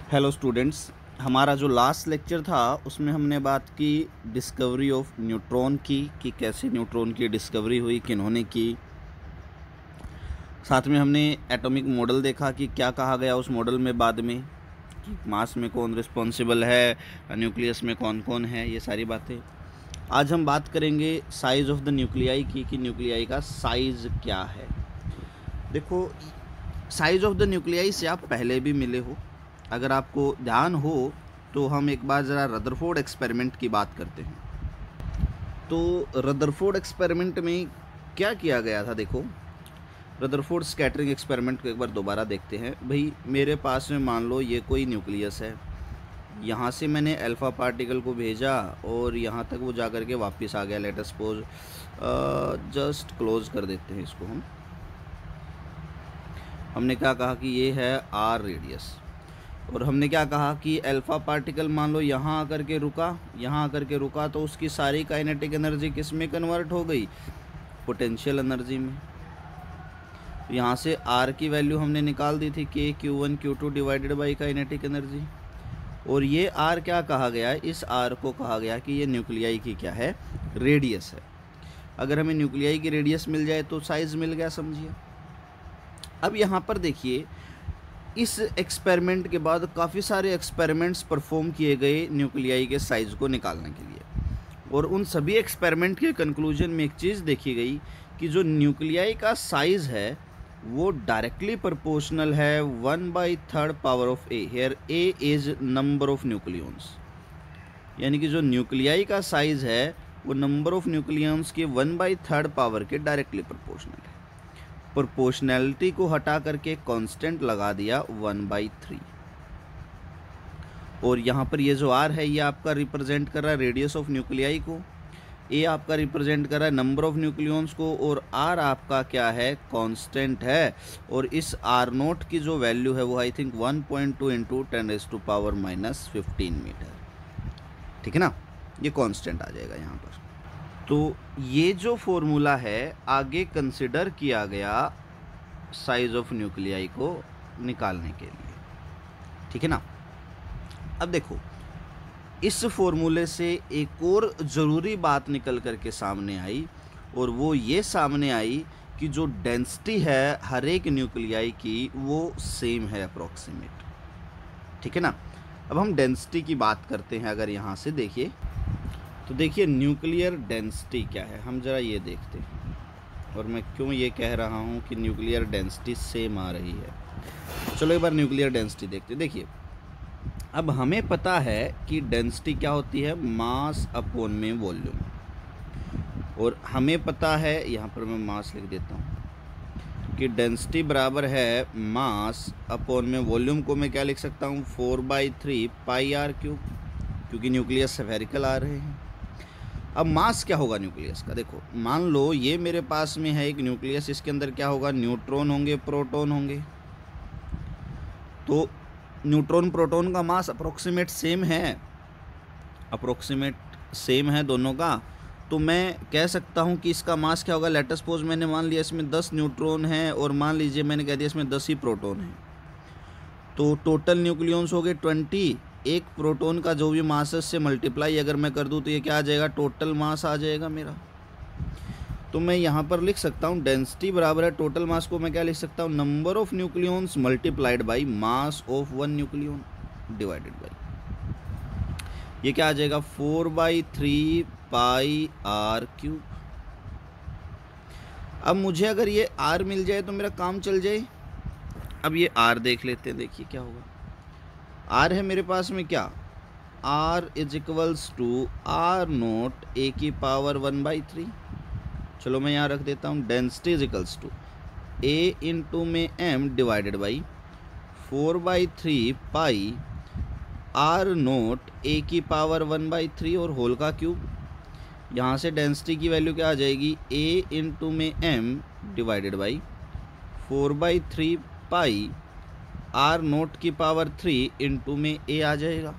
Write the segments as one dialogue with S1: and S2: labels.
S1: Hello students. हमारा जो last lecture था उसमें हमने बात की डिस्कवरी ऑफ न्यूट्रॉन की कि कैसे न्यूट्रॉन की डिस्कवरी हुई, किन्होंने की। साथ में हमने एटॉमिक मॉडल देखा कि क्या कहा गया उस मॉडल में बाद में, कि मास में कौन रिस्पॉन्सिबल है, न्यूक्लियस में कौन कौन है, ये सारी बातें। आज हम बात करेंगे साइज़ ऑफ द न्यूक्लियाई की, कि न्यूक्लियाई का साइज़ क्या है। देखो, साइज़ ऑफ द न्यूक्लियाई से आप पहले भी मिले हो, अगर आपको ध्यान हो तो हम एक बार ज़रा रदरफोर्ड एक्सपेरिमेंट की बात करते हैं। तो रदरफोर्ड एक्सपेरिमेंट में क्या किया गया था, देखो रदरफोर्ड स्कैटरिंग एक्सपेरिमेंट को एक बार दोबारा देखते हैं। भाई मेरे पास में मान लो ये कोई न्यूक्लियस है, यहाँ से मैंने अल्फ़ा पार्टिकल को भेजा और यहाँ तक वो जा कर के वापस आ गया। Let us suppose just close कर देते हैं इसको। हमने क्या कहा कि ये है आर रेडियस, और हमने क्या कहा कि अल्फ़ा पार्टिकल मान लो यहाँ आकर के रुका, यहाँ आकर के रुका तो उसकी सारी काइनेटिक एनर्जी किस में कन्वर्ट हो गई? पोटेंशियल एनर्जी में। यहाँ से आर की वैल्यू हमने निकाल दी थी के Q1 Q2 divided by kinetic energy. और ये आर क्या कहा गया है? इस आर को कहा गया कि ये न्यूक्लियाई की क्या है? रेडियस है। अगर हमें न्यूक्लियाई की रेडियस मिल जाए तो साइज़ मिल गया, समझिए। अब यहाँ पर देखिए, इस एक्सपेरिमेंट के बाद काफ़ी सारे एक्सपेरिमेंट्स परफॉर्म किए गए न्यूक्लियाई के साइज़ को निकालने के लिए, और उन सभी एक्सपेरिमेंट के कंक्लूजन में एक चीज़ देखी गई कि जो न्यूक्लियाई का साइज़ है वो डायरेक्टली प्रोपोर्शनल है 1/3 power of A. Here A is number of nucleons, यानी कि जो न्यूक्लियाई का साइज़ है वो नंबर ऑफ न्यूक्लियॉन्स के 1/3 पावर के डायरेक्टली प्रोपोर्शनल है। प्रोपोर्शनैलिटी को हटा करके कांस्टेंट लगा दिया 1/3। और यहाँ पर ये जो आर है ये आपका रिप्रेजेंट कर रहा है रेडियस ऑफ न्यूक्लियाई को, ए आपका रिप्रेजेंट कर रहा है नंबर ऑफ न्यूक्लियॉन्स को, और आर आपका क्या है? कांस्टेंट है। और इस आर नोट की जो वैल्यू है वो आई थिंक 1.2 × 10⁻⁻15 मीटर, ठीक है ना। ये कांस्टेंट आ जाएगा यहाँ पर। तो ये जो फॉर्मूला है आगे कंसिडर किया गया साइज ऑफ न्यूक्लियाई को निकालने के लिए, ठीक है ना। अब देखो, इस फॉर्मूले से एक और ज़रूरी बात निकल करके सामने आई, और वो ये सामने आई कि जो डेंसिटी है हर एक न्यूक्लियाई की वो सेम है, अप्रॉक्सीमेट, ठीक है ना। अब हम डेंसिटी की बात करते हैं। अगर यहाँ से देखिए तो देखिए न्यूक्लियर डेंसिटी क्या है, हम ज़रा ये देखते हैं। और मैं क्यों ये कह रहा हूँ कि न्यूक्लियर डेंसिटी सेम आ रही है, चलो एक बार न्यूक्लियर डेंसिटी देखते हैं। देखिए, अब हमें पता है कि डेंसिटी क्या होती है? मास अपॉन में वॉल्यूम। और हमें पता है, यहाँ पर मैं मास लिख देता हूँ, कि डेंसिटी बराबर है मास अपॉन में वॉल्यूम को मैं क्या लिख सकता हूँ? 4/3 πr3, क्योंकि न्यूक्लियस स्फेरिकल आ रहे हैं। अब मास क्या होगा न्यूक्लियस का? देखो, मान लो ये मेरे पास में है एक न्यूक्लियस, इसके अंदर क्या होगा? न्यूट्रॉन होंगे, प्रोटॉन होंगे। तो न्यूट्रॉन प्रोटॉन का मास अप्रोक्सीमेट सेम है, अप्रोक्सीमेट सेम है दोनों का। तो मैं कह सकता हूँ कि इसका मास क्या होगा? लेट अस सपोज मैंने मान लिया इसमें 10 न्यूट्रॉन हैं, और मान लीजिए मैंने कह दिया इसमें 10 ही प्रोटॉन हैं, तो टोटल न्यूक्लियॉन्स हो गए 20। एक प्रोटॉन का जो भी मास है उससे मल्टीप्लाई अगर मैं कर दूं तो ये क्या आ जाएगा? टोटल मास आ जाएगा मेरा। तो मैं यहाँ पर लिख सकता हूँ डेंसिटी बराबर है टोटल मास को मैं क्या लिख सकता हूँ? Number of nucleons multiplied by mass of one nucleon divided by, ये क्या आ जाएगा? 4/3 πr3। अब मुझे अगर ये r मिल जाए तो मेरा काम चल जाए। अब ये r देख लेते हैं, देखिए क्या होगा। r है मेरे पास में क्या? r is equals to r0 a⁻⁴। चलो मैं यहाँ रख देता हूँ density is equals to a into में m divided by 4/3 pi r0 a⁻⁴ और होल का क्यूब। यहाँ से डेंसिटी की वैल्यू क्या आ जाएगी? a इंटू में m divided by 4/3 pi r0⁻³ into में a आ जाएगा।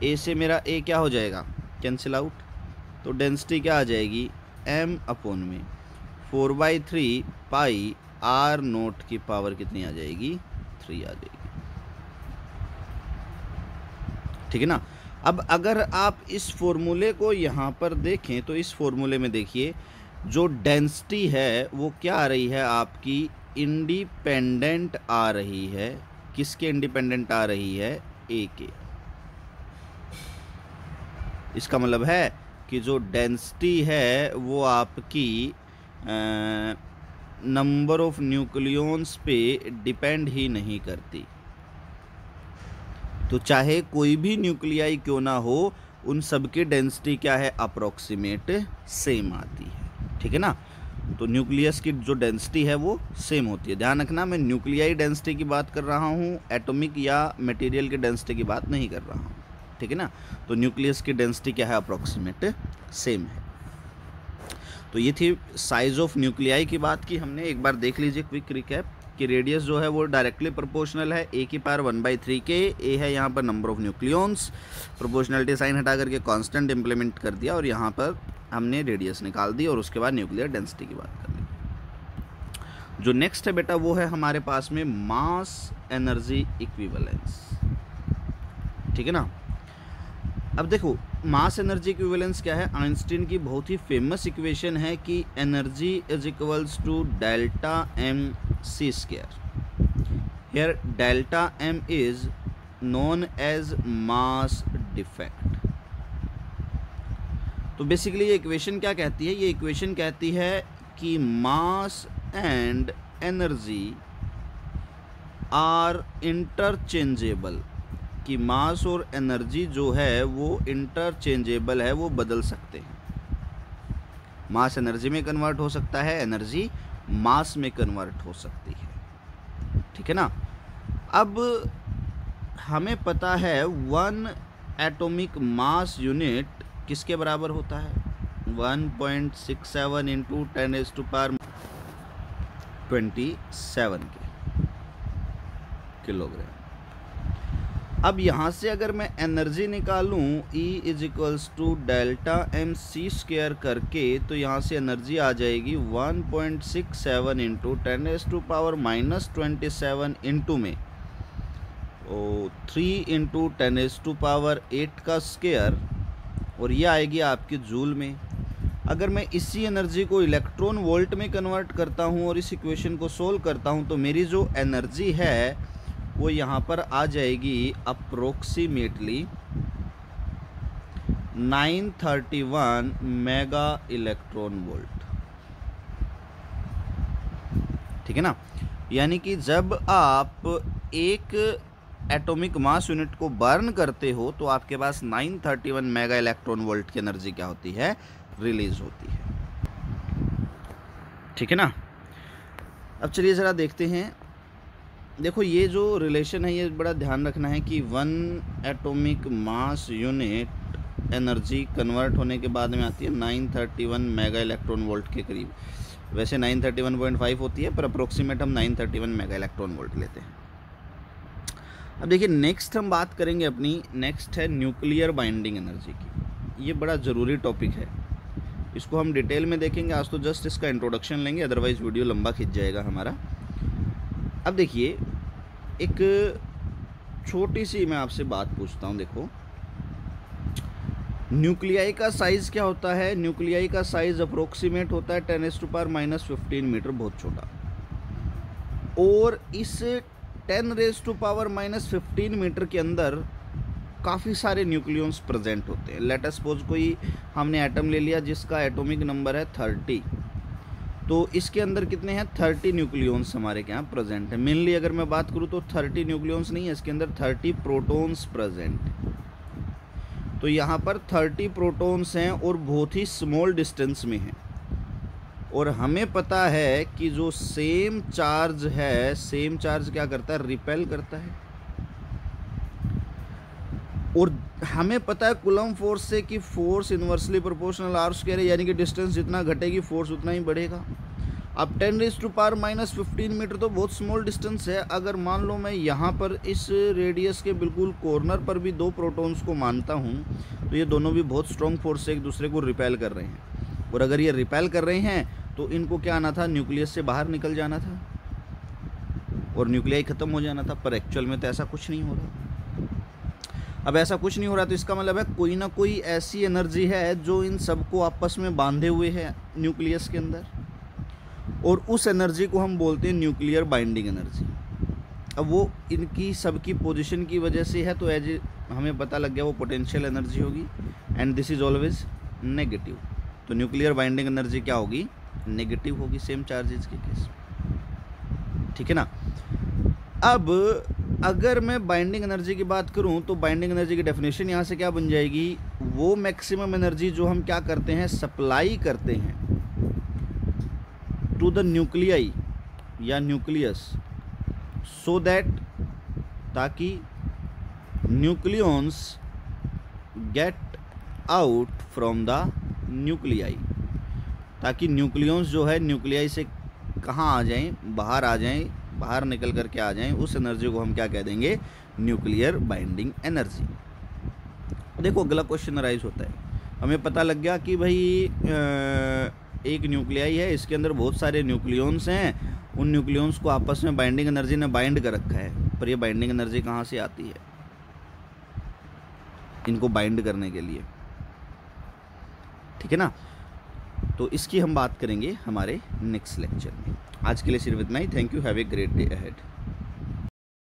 S1: a से मेरा a क्या हो जाएगा? Cancel out. तो डेंसिटी क्या आ जाएगी? m अपॉन में 4/3 पाई r0 की पावर कितनी आ जाएगी? 3 आ जाएगी। ठीक है ना। अब अगर आप इस फॉर्मूले को यहाँ पर देखें तो इस फॉर्मूले में देखिए जो डेंसिटी है वो क्या आ रही है आपकी, इंडिपेंडेंट आ रही है। किसके इंडिपेंडेंट आ रही है, ए के। इसका मतलब है कि जो डेंसिटी है वो आपकी नंबर ऑफ न्यूक्लियॉन्स पे डिपेंड ही नहीं करती। तो चाहे कोई भी न्यूक्लियाई क्यों ना हो, उन सबकी डेंसिटी क्या है, अप्रोक्सीमेट सेम आती है। ठीक है ना। तो न्यूक्लियस की जो डेंसिटी है वो सेम होती है। ध्यान रखना, मैं न्यूक्लियाई डेंसिटी की बात कर रहा हूँ, एटॉमिक या मटेरियल की डेंसिटी की बात नहीं कर रहा हूँ। ठीक है ना। तो न्यूक्लियस की डेंसिटी क्या है, अप्रोक्सीमेट सेम है। तो ये थी साइज ऑफ न्यूक्लियाई की बात की हमने। एक बार देख लीजिए क्विक रिकैप कि रेडियस जो है वो डायरेक्टली प्रोपोर्शनल है ए की पावर 1/3 के। ए है यहाँ पर number of nucleons, proportionality sign हटा करके कांस्टेंट इंप्लीमेंट कर दिया और यहाँ पर हमने रेडियस निकाल दी और उसके बाद न्यूक्लियर डेंसिटी की बात कर ली। जो नेक्स्ट है बेटा वो है हमारे पास में मास एनर्जी इक्विवेलेंस। ठीक है ना। अब देखो मास एनर्जी इक्विवेलेंस क्या है, आइंस्टीन की बहुत ही फेमस इक्वेशन है कि energy is equals to delta M C square. Here delta M is known as mass defect. तो बेसिकली ये इक्वेशन क्या कहती है, ये इक्वेशन कहती है कि mass and energy are interchangeable, कि मास और एनर्जी जो है वो इंटरचेंजेबल है, वो बदल सकते हैं। मास एनर्जी में कन्वर्ट हो सकता है, एनर्जी मास में कन्वर्ट हो सकती है। ठीक है ना। अब हमें पता है 1 एटॉमिक मास यूनिट किसके बराबर होता है, 1.67 इंटू 10⁻27 के किलोग्राम। अब यहाँ से अगर मैं एनर्जी निकालूँ E is equals to delta M C square करके, तो यहाँ से एनर्जी आ जाएगी 1.67 इंटू 10⁻27 इंटू में 3 इंटू 10⁸8 का स्क्वायर, और ये आएगी आपकी जूल में। अगर मैं इसी एनर्जी को इलेक्ट्रॉन वोल्ट में कन्वर्ट करता हूँ और इस इक्वेशन को सोल्व करता हूँ, तो मेरी जो एनर्जी है वो यहाँ पर आ जाएगी अप्रोक्सीमेटली 931 मेगा इलेक्ट्रॉन वोल्ट। ठीक है ना। यानी कि जब आप एक एटॉमिक मास यूनिट को बर्न करते हो तो आपके पास 931 मेगा इलेक्ट्रॉन वोल्ट की एनर्जी क्या होती है, रिलीज होती है। ठीक है ना। अब चलिए ज़रा देखते हैं। देखो ये जो रिलेशन है ये बड़ा ध्यान रखना है कि 1 atomic mass unit energy convert होने के बाद में आती है 931 मेगा इलेक्ट्रॉन वोल्ट के करीब। वैसे 931.5 होती है, पर अप्रोक्सीमेट हम 931 मेगा इलेक्ट्रॉन वोल्ट लेते हैं। अब देखिए नेक्स्ट हम बात करेंगे अपनी, नेक्स्ट है न्यूक्लियर बाइंडिंग एनर्जी की। ये बड़ा ज़रूरी टॉपिक है, इसको हम डिटेल में देखेंगे। आज तो जस्ट इसका इंट्रोडक्शन लेंगे, अदरवाइज़ वीडियो लंबा खिंच जाएगा हमारा। अब देखिए एक छोटी सी मैं आपसे बात पूछता हूँ। देखो न्यूक्लियाई का साइज़ क्या होता है, न्यूक्लियाई का साइज़ अप्रोक्सीमेट होता है 10⁻⁻15 मीटर, बहुत छोटा। और इस 10⁻⁻15 मीटर के अंदर काफ़ी सारे न्यूक्लियॉन्स प्रेजेंट होते हैं। लेट अस सपोज कोई हमने एटम ले लिया जिसका एटॉमिक नंबर है 30, तो इसके अंदर कितने हैं, 30 न्यूक्लियॉन्स हमारे यहाँ प्रेजेंट है। मेनली अगर मैं बात करूँ तो 30 न्यूक्लियॉन्स नहीं है, इसके अंदर 30 प्रोटॉन्स प्रेजेंट। तो यहाँ पर 30 प्रोटॉन्स हैं और बहुत ही स्मॉल डिस्टेंस में हैं। और हमें पता है कि जो सेम चार्ज है, सेम चार्ज क्या करता है, रिपेल करता है। और हमें पता है कूलम फोर्स से कि force inversely proportional R square है, यानी कि डिस्टेंस जितना घटेगी फोर्स उतना ही बढ़ेगा। अब 10⁻⁻15 मीटर तो बहुत स्मॉल डिस्टेंस है। अगर मान लो मैं यहाँ पर इस रेडियस के बिल्कुल कॉर्नर पर भी 2 प्रोटॉन्स को मानता हूँ, तो ये दोनों भी बहुत स्ट्रॉन्ग फोर्स से एक दूसरे को रिपेल कर रहे हैं। और अगर ये रिपेल कर रहे हैं तो इनको क्या आना था, न्यूक्लियस से बाहर निकल जाना था और न्यूक्लियाई ख़त्म हो जाना था। पर एक्चुअल में तो ऐसा कुछ नहीं हो रहा। अब ऐसा कुछ नहीं हो रहा, तो इसका मतलब है कोई ना कोई ऐसी एनर्जी है जो इन सबको आपस में बांधे हुए है न्यूक्लियस के अंदर, और उस एनर्जी को हम बोलते हैं न्यूक्लियर बाइंडिंग एनर्जी। अब वो इनकी सबकी पोजीशन की वजह से है, तो एज हमें पता लग गया वो पोटेंशियल एनर्जी होगी, and this is always negative. तो न्यूक्लियर बाइंडिंग एनर्जी क्या होगी? नेगेटिव होगी, सेम चार्जेस के केस, ठीक है ना। अब अगर मैं बाइंडिंग एनर्जी की बात करूं, तो बाइंडिंग एनर्जी की डेफिनेशन यहाँ से क्या बन जाएगी? वो मैक्सिमम एनर्जी जो हम क्या करते हैं, सप्लाई करते हैं टू द न्यूक्लियाई या न्यूक्लियस, सो दैट, ताकि nucleons get out from the nuclei, ताकि न्यूक्लियॉन्स जो है न्यूक्लियाई से कहाँ आ जाएं, बाहर आ जाएं, बाहर निकल करके आ जाएं। उस एनर्जी को हम क्या कह देंगे? Nuclear binding energy. देखो अगला क्वेश्चन अराइज होता है, हमें पता लग गया कि भाई एक न्यूक्लियाई है, इसके अंदर बहुत सारे न्यूक्लियॉन्स हैं, उन न्यूक्लियॉन्स को आपस में बाइंडिंग एनर्जी ने बाइंड कर रखा है, पर ये बाइंडिंग एनर्जी कहाँ से आती है इनको बाइंड करने के लिए, ठीक है ना। तो इसकी हम बात करेंगे हमारे नेक्स्ट लेक्चर में। आज के लिए सिर्फ इतना ही। Thank you, have a great day ahead.